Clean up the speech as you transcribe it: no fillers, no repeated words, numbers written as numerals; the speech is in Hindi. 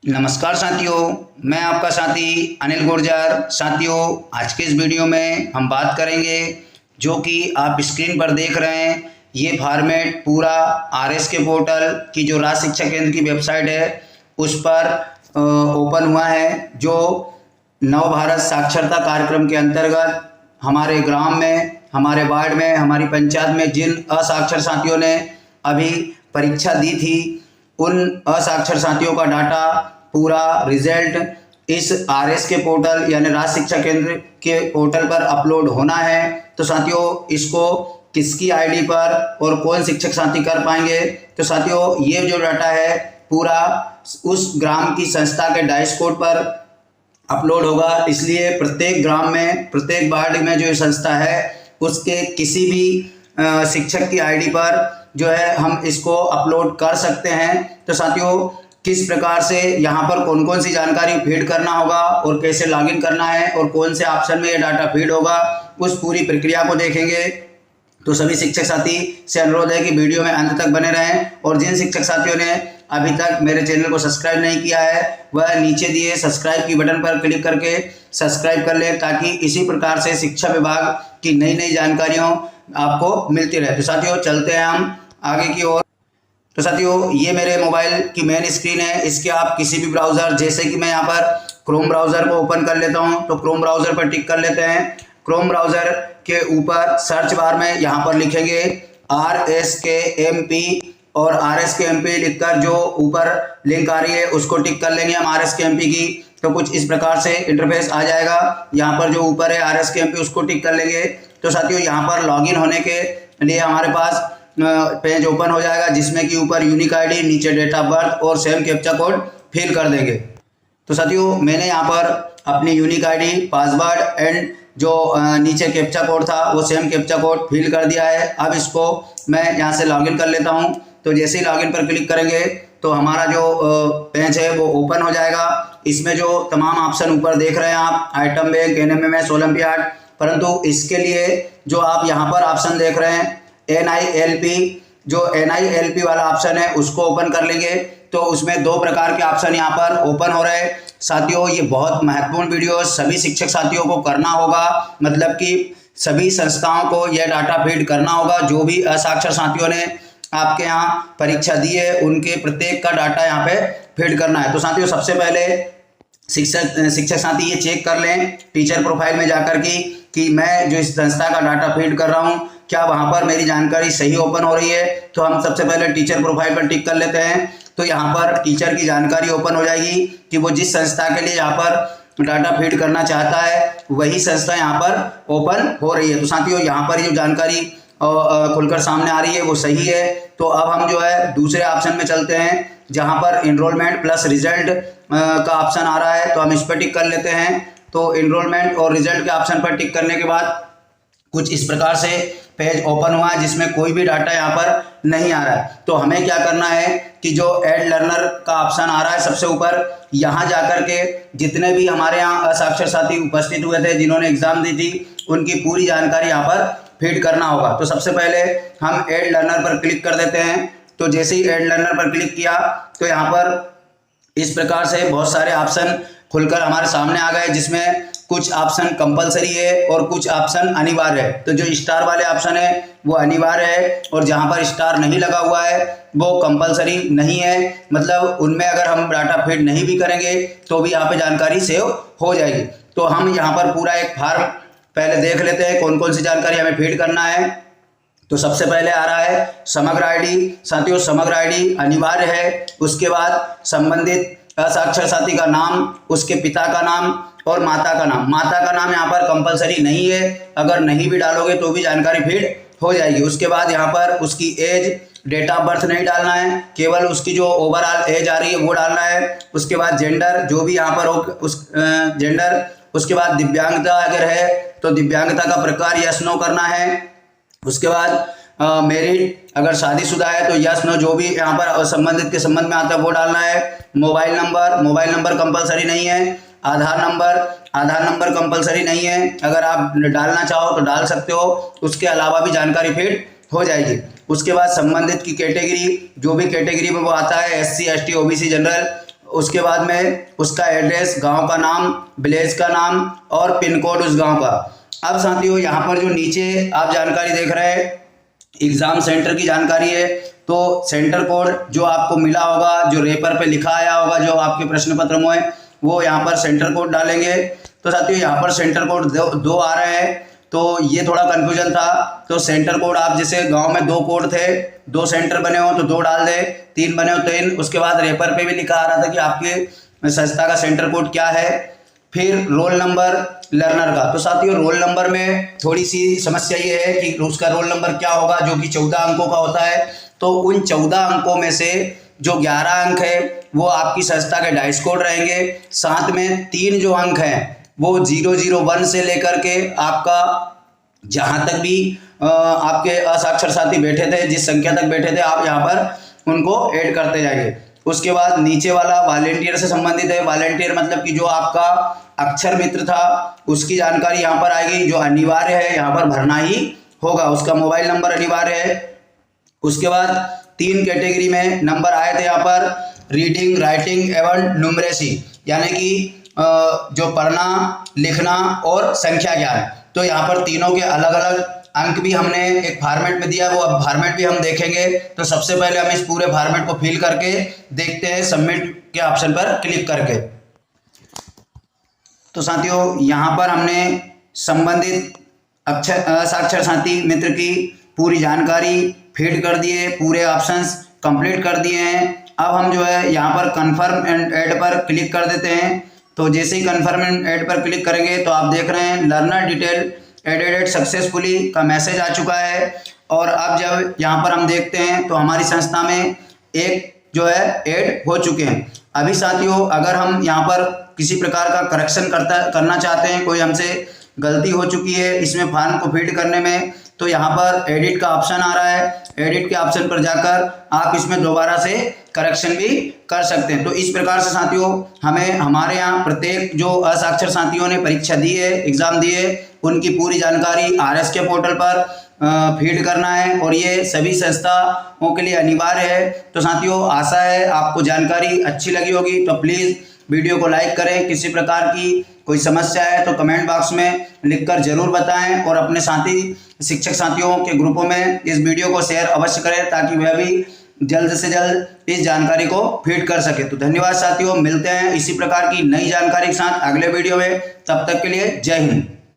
नमस्कार साथियों, मैं आपका साथी अनिल गुर्जर। साथियों, आज के इस वीडियो में हम बात करेंगे जो कि आप स्क्रीन पर देख रहे हैं। ये फॉर्मेट पूरा आरएस के पोर्टल की जो राज्य शिक्षा केंद्र की वेबसाइट है उस पर ओपन हुआ है। जो नव भारत साक्षरता कार्यक्रम के अंतर्गत हमारे ग्राम में, हमारे वार्ड में, हमारी पंचायत में जिन असाक्षर साथियों ने अभी परीक्षा दी थी उन असाक्षर साथियों का डाटा पूरा रिजल्ट इस आरएस के पोर्टल यानी राज्य शिक्षा केंद्र के पोर्टल पर अपलोड होना है। तो साथियों, इसको किसकी आईडी पर और कौन शिक्षक साथी कर पाएंगे? तो साथियों, ये जो डाटा है पूरा उस ग्राम की संस्था के डैशबोर्ड पर अपलोड होगा। इसलिए प्रत्येक ग्राम में, प्रत्येक वार्ड में जो संस्था है उसके किसी भी शिक्षक की आईडी पर जो है हम इसको अपलोड कर सकते हैं। तो साथियों, किस प्रकार से यहाँ पर कौन कौन सी जानकारी फीड करना होगा और कैसे लॉगिन करना है और कौन से ऑप्शन में ये डाटा फीड होगा, उस पूरी प्रक्रिया को देखेंगे। तो सभी शिक्षक साथी से अनुरोध है कि वीडियो में अंत तक बने रहें। और जिन शिक्षक साथियों ने अभी तक मेरे चैनल को सब्सक्राइब नहीं किया है वह नीचे दिए सब्सक्राइब की बटन पर क्लिक करके सब्सक्राइब कर ले, ताकि इसी प्रकार से शिक्षा विभाग की नई नई जानकारियों आपको मिलती रहे। तो साथियों, चलते हैं हम आगे की ओर। तो साथियों, ये मेरे मोबाइल की मेन स्क्रीन है। इसके आप किसी भी ब्राउज़र, जैसे कि मैं यहाँ पर क्रोम ब्राउज़र को ओपन कर लेता हूँ, तो क्रोम ब्राउज़र पर टिक कर लेते हैं। क्रोम ब्राउज़र के ऊपर सर्च बार में यहाँ पर लिखेंगे RSKMP और RSKMP लिखकर जो ऊपर लिंक आ रही है उसको टिक कर लेंगे हम RSKMP की। तो कुछ इस प्रकार से इंटरफेस आ जाएगा। यहाँ पर जो ऊपर है RSKMP उसको टिक कर लेंगे। तो साथियों, यहाँ पर लॉगिन होने के लिए हमारे पास पेज ओपन हो जाएगा, जिसमें कि ऊपर यूनिक आईडी, नीचे डेट ऑफ बर्थ और सेम कैप्चा कोड फिल कर देंगे। तो साथियों, मैंने यहाँ पर अपनी यूनिक आईडी, पासवर्ड एंड जो नीचे कैप्चा कोड था वो सेम कैप्चा कोड फिल कर दिया है। अब इसको मैं यहाँ से लॉगिन कर लेता हूँ। तो जैसे ही लॉगिन पर क्लिक करेंगे तो हमारा जो पेज है वो ओपन हो जाएगा। इसमें जो तमाम ऑप्शन ऊपर देख रहे हैं आप, आइटम बैंक, NMMS, ओलंपियाड, परंतु इसके लिए जो आप यहाँ पर ऑप्शन देख रहे हैं NILP, जो NILP वाला ऑप्शन है उसको ओपन कर लेंगे। तो उसमें दो प्रकार के ऑप्शन यहाँ पर ओपन हो रहे हैं। साथियों, ये बहुत महत्वपूर्ण वीडियो सभी शिक्षक साथियों को करना होगा, मतलब कि सभी संस्थाओं को यह डाटा फीड करना होगा। जो भी असाक्षर साथियों ने आपके यहाँ परीक्षा दी है उनके प्रत्येक का डाटा यहाँ पे फीड करना है। तो साथियों, सबसे पहले शिक्षक साथी ये चेक कर लें टीचर प्रोफाइल में जाकर कि मैं जो इस संस्था का डाटा फीड कर रहा हूँ क्या वहाँ पर मेरी जानकारी सही ओपन हो रही है। तो हम सबसे पहले टीचर प्रोफाइल पर टिक कर लेते हैं। तो यहाँ पर टीचर की जानकारी ओपन हो जाएगी कि वो जिस संस्था के लिए यहाँ पर डाटा फीड करना चाहता है वही संस्था यहाँ पर ओपन हो रही है। तो साथियों, यहाँ पर जो जानकारी खुलकर सामने आ रही है वो सही है। तो अब हम जो है दूसरे ऑप्शन में चलते हैं, जहाँ पर एनरोलमेंट प्लस रिजल्ट का ऑप्शन आ रहा है। तो हम इस पर टिक कर लेते हैं। तो एनरोलमेंट और रिजल्ट के ऑप्शन पर टिक करने के बाद कुछ इस प्रकार से पेज ओपन हुआ है, जिसमें कोई भी डाटा यहाँ पर नहीं आ रहा है। तो हमें क्या करना है कि जो ऐड लर्नर का ऑप्शन आ रहा है सबसे ऊपर, यहाँ जाकर के जितने भी हमारे यहाँ असाक्षर साथी उपस्थित हुए थे जिन्होंने एग्जाम दी थी उनकी पूरी जानकारी यहाँ पर फीड करना होगा। तो सबसे पहले हम ऐड लर्नर पर क्लिक कर देते हैं। तो जैसे ही ऐड लर्नर पर क्लिक किया तो यहाँ पर इस प्रकार से बहुत सारे ऑप्शन खुलकर हमारे सामने आ गए, जिसमें कुछ ऑप्शन कंपलसरी है और कुछ ऑप्शन अनिवार्य है। तो जो स्टार वाले ऑप्शन है वो अनिवार्य है और जहाँ पर स्टार नहीं लगा हुआ है वो कंपलसरी नहीं है। मतलब उनमें अगर हम डाटा फीड नहीं भी करेंगे तो भी यहाँ पे जानकारी सेव हो जाएगी। तो हम यहाँ पर पूरा एक फॉर्म पहले देख लेते हैं कौन कौन सी जानकारी हमें फीड करना है। तो सबसे पहले आ रहा है समग्र आईडी। साथियों, समग्र आईडी अनिवार्य है। उसके बाद संबंधित असाक्षर साथी का नाम, उसके पिता का नाम और माता का नाम। माता का नाम यहाँ पर कंपलसरी नहीं है, अगर नहीं भी डालोगे तो भी जानकारी फीड हो जाएगी। उसके बाद यहाँ पर उसकी एज, डेट ऑफ बर्थ नहीं डालना है, केवल उसकी जो ओवरऑल एज आ रही है वो डालना है। उसके बाद जेंडर जो भी यहाँ पर हो उस जेंडर। उसके बाद दिव्यांगता अगर है तो दिव्यांगता का प्रकार यस नो करना है। उसके बाद मैरिड अगर शादीशुदा है तो यस नो जो भी यहाँ पर संबंधित के संबंध में आता है वो डालना है। मोबाइल नंबर कंपलसरी नहीं है। आधार नंबर कंपलसरी नहीं है, अगर आप डालना चाहो तो डाल सकते हो, उसके अलावा भी जानकारी फीड हो जाएगी। उसके बाद संबंधित की कैटेगरी, जो भी कैटेगरी में वो आता है, SC ST OBC जनरल, उसके बाद में उसका एड्रेस, गांव का नाम, विलेज का नाम और पिन कोड उस गांव का। अब साथियों यहाँ पर जो नीचे आप जानकारी देख रहे हैं एग्ज़ाम सेंटर की जानकारी है, तो सेंटर कोड जो आपको मिला होगा, जो रेपर पे लिखा आया होगा, जो आपके प्रश्न पत्र में, वो यहाँ पर सेंटर कोड डालेंगे। तो साथियों यहाँ पर सेंटर कोड दो आ रहे हैं, तो ये थोड़ा कन्फ्यूजन था। तो सेंटर कोड आप जैसे गांव में 2 कोड थे, 2 सेंटर बने हो तो 2 डाल दे, 3 बने हो 3। उसके बाद रेपर पे भी लिखा आ रहा था कि आपके संस्था का सेंटर कोड क्या है। फिर रोल नंबर लर्नर का। तो साथियों रोल नंबर में थोड़ी सी समस्या ये है कि उसका रोल नंबर क्या होगा, जो कि 14 अंकों का होता है। तो उन 14 अंकों में से जो 11 अंक है वो आपकी संस्था के डाइस कोड रहेंगे। साथ में 3 जो अंक हैं वो 001 से लेकर के आपका जहाँ तक भी आपके असाक्षर साथी बैठे थे, जिस संख्या तक बैठे थे, आप यहाँ पर उनको ऐड करते जाएंगे। उसके बाद नीचे वाला वॉलेंटियर से संबंधित है। वॉलेंटियर मतलब कि जो आपका अक्षर मित्र था उसकी जानकारी यहाँ पर आएगी, जो अनिवार्य है यहाँ पर भरना ही होगा। उसका मोबाइल नंबर अनिवार्य है। उसके बाद 3 कैटेगरी में नंबर आए थे यहाँ पर, रीडिंग, राइटिंग एवं न्यूमरेसी, यानी कि जो पढ़ना, लिखना और संख्या ज्ञान। तो यहाँ पर तीनों के अलग अलग अंक भी हमने एक फॉर्मेट में दिया, वो अब फॉर्मेट भी हम देखेंगे। तो सबसे पहले हम इस पूरे फॉर्मेट को फिल करके देखते हैं सबमिट के ऑप्शन पर क्लिक करके। तो साथियों यहाँ पर हमने संबंधित साक्षर साथी मित्र की पूरी जानकारी फीड कर दिए, पूरे ऑप्शंस कंप्लीट कर दिए हैं। अब हम जो है यहाँ पर कन्फर्म एंड ऐड पर क्लिक कर देते हैं। तो जैसे ही कन्फर्म एंड ऐड पर क्लिक करेंगे तो आप देख रहे हैं लर्नर डिटेल एडेड सक्सेसफुली का मैसेज आ चुका है। और अब जब यहाँ पर हम देखते हैं तो हमारी संस्था में एक जो है ऐड हो चुके हैं। अभी साथियों अगर हम यहाँ पर किसी प्रकार का करेक्शन करना चाहते हैं, कोई हमसे गलती हो चुकी है इसमें फॉर्म को फीड करने में, तो यहाँ पर एडिट का ऑप्शन आ रहा है। एडिट के ऑप्शन पर जाकर आप इसमें दोबारा से करेक्शन भी कर सकते हैं। तो इस प्रकार से साथियों हमें हमारे यहाँ प्रत्येक जो असाक्षर साथियों ने परीक्षा दी है, एग्जाम दिए, उनकी पूरी जानकारी RS के पोर्टल पर फीड करना है और ये सभी संस्थाओं के लिए अनिवार्य है। तो साथियों आशा है आपको जानकारी अच्छी लगी होगी। तो प्लीज़ वीडियो को लाइक करें। किसी प्रकार की कोई समस्या है तो कमेंट बॉक्स में लिखकर जरूर बताएं और अपने साथी शिक्षक साथियों के ग्रुपों में इस वीडियो को शेयर अवश्य करें ताकि वह भी जल्द से जल्द इस जानकारी को फीड कर सके। तो धन्यवाद साथियों, मिलते हैं इसी प्रकार की नई जानकारी के साथ अगले वीडियो में। तब तक के लिए जय हिंद।